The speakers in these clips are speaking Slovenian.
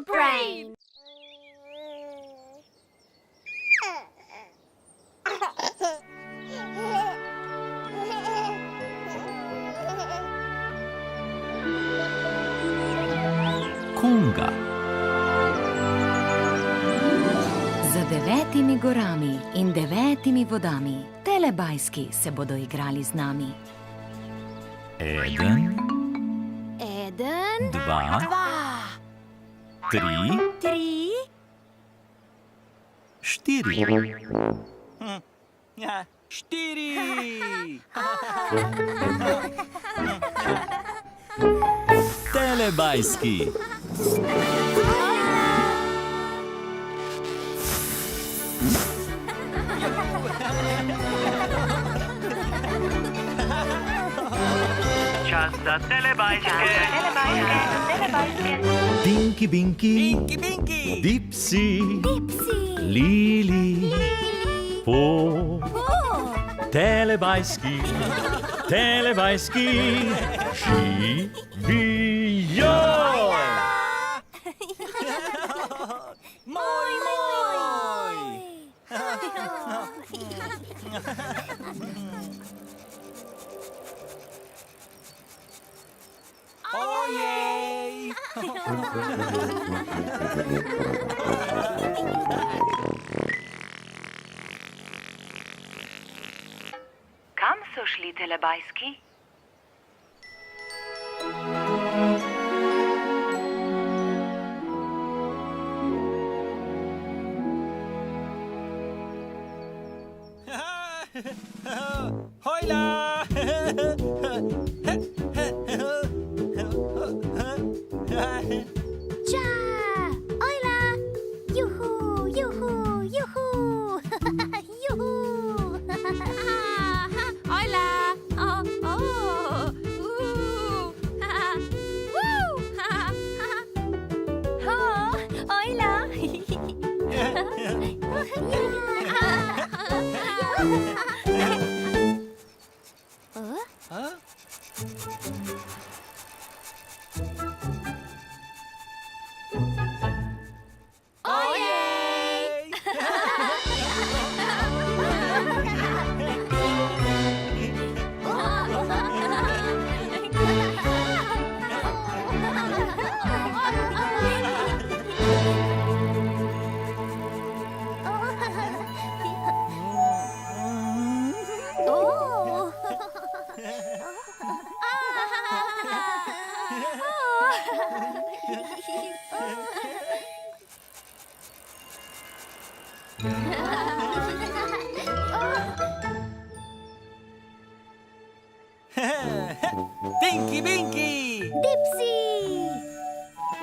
brain. Konga. Za 9 gorami in 9 vodami telebajski se bodo igrali z nami. 1, 1, 2, 3, 3, 4. 4. Telebajski. Čas za telebajske. Dinky Binky, Binky, Binky. Dipsy, Dipsy, Lili, Po. Telebajski, telebajski, živijo! Moj. Ojej. Kam so šli telebajski? Hojla. Ča, ojla, juhu, juhu, juhu, juhu. Ojla, ojla. Ojej. Binky, Binky. Dipsy,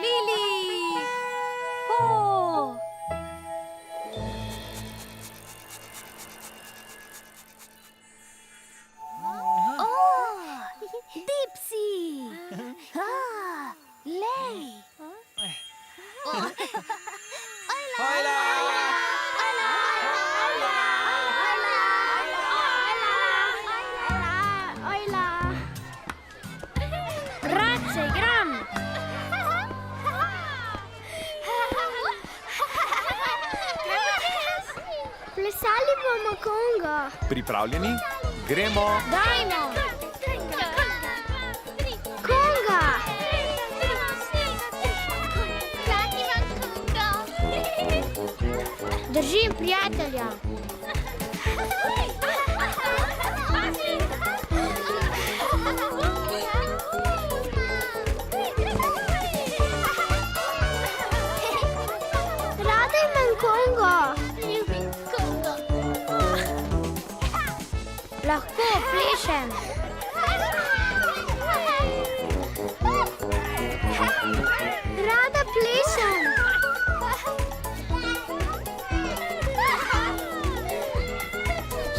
Lili, Po. Dipsy, Lej. Hojla. Rad se igram. Plesali bomo kongo. Pripravljeni? Gremo! Dajmo. Konga. Držim prijatelja. Rada imam kongo. Ljubim kongo. Lahko plešem. Rada plešem.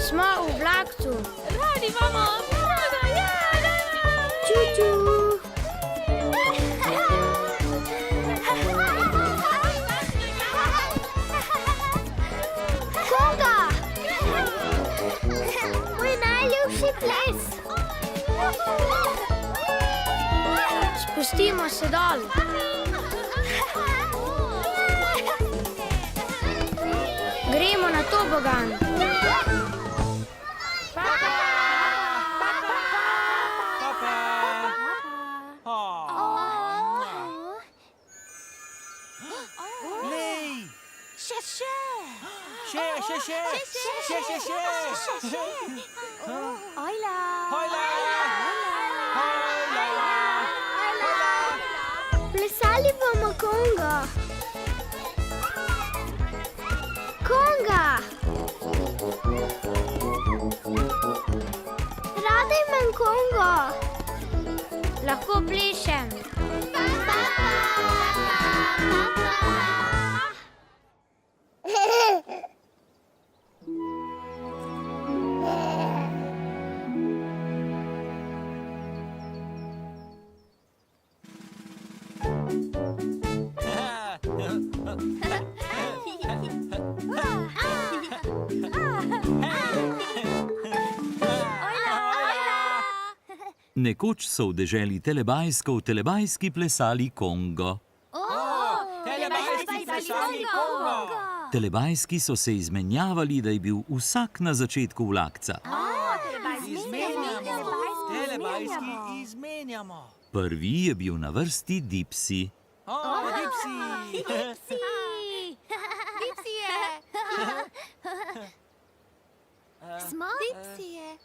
Smo v vlakcu. Radi imamo. Čuču. Konga. Moj najljubši ples. Spustimo se dol. Gremo na tobogan. Lej! Še! Ojla. Hojla! Plesali bomo kongo. Konga. Rada imam kongo. Lahko plešem. Nekoč so v deželi Telebajskov telebajski plesali kongo. Telebajski plesali kongo! Telebajski so se izmenjavali, da je bil vsak na začetku vlakca. Telebajski izmenjamo. Prvi je bil na vrsti Dipsi. Dipsi! Smo? Dipsije.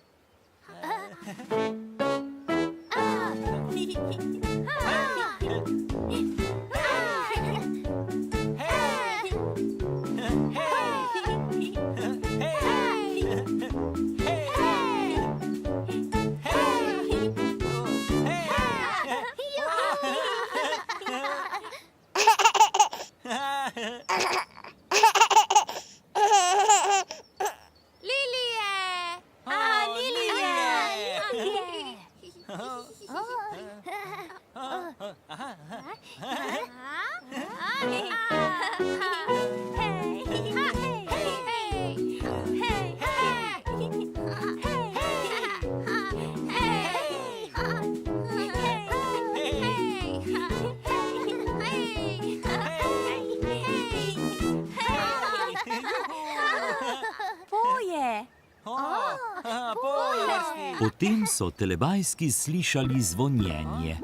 Potem so telebajski slišali zvonjenje.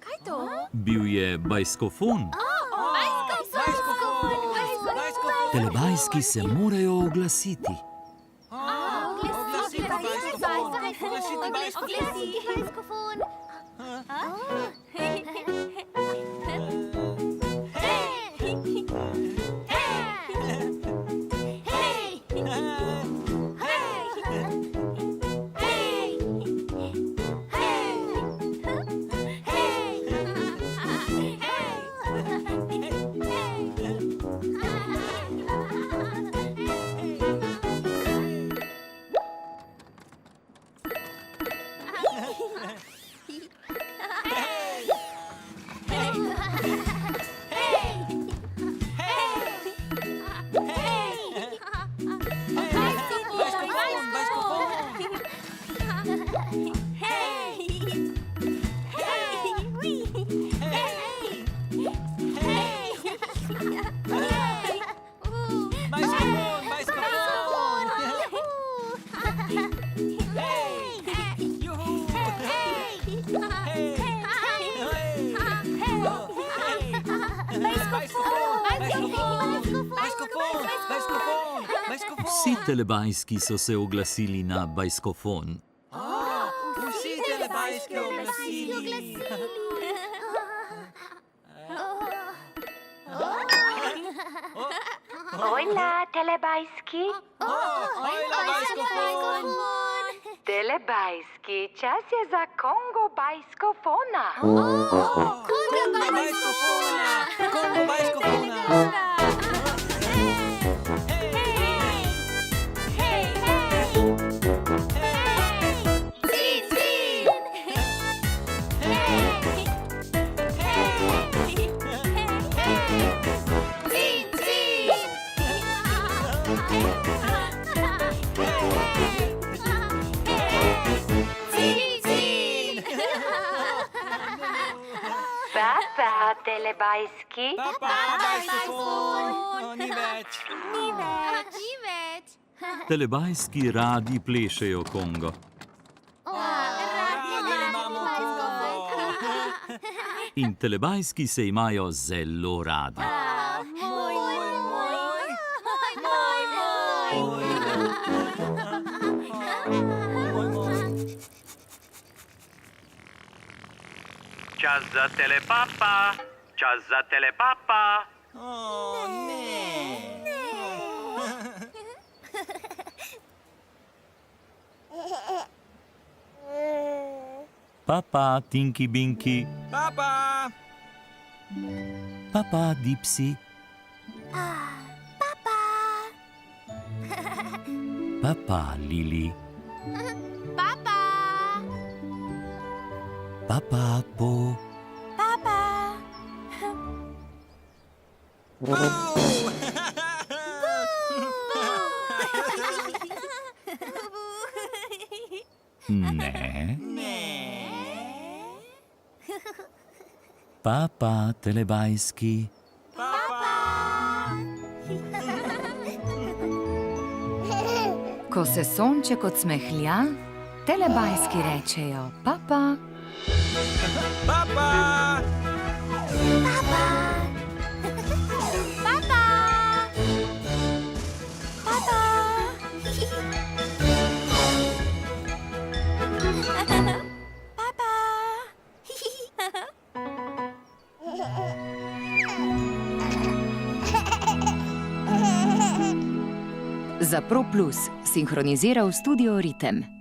Kaj to? Bil je bajskofon. Telebajski se morajo oglasiti. Vsi telebajski so se oglasili na bajskofon. Vsi telebajski oglasili. Hojla, telebajski. Hojla, bajskofon. Telebajski, čas je za kongo bajskofona. Kongo bajskofona. Kongo bajskofona. telebajski. Papa, bajskofon. Ni več. Ni več. Telebajski radi plešejo kongo. Radi imamo Kongo. In telebajski se imajo zelo radi. Čas za telepapa. Čas za telepapa. Ne. Papa, Tinky Binky. Papa. Papa, Dipsy. Papa, Lili. Papa, Po. Ne. Papa, telebajski. Ko se sonček odsmehlja, telebajski rečejo papa. Papa. Za Pro Plus sinhroniziral Studio Ritem.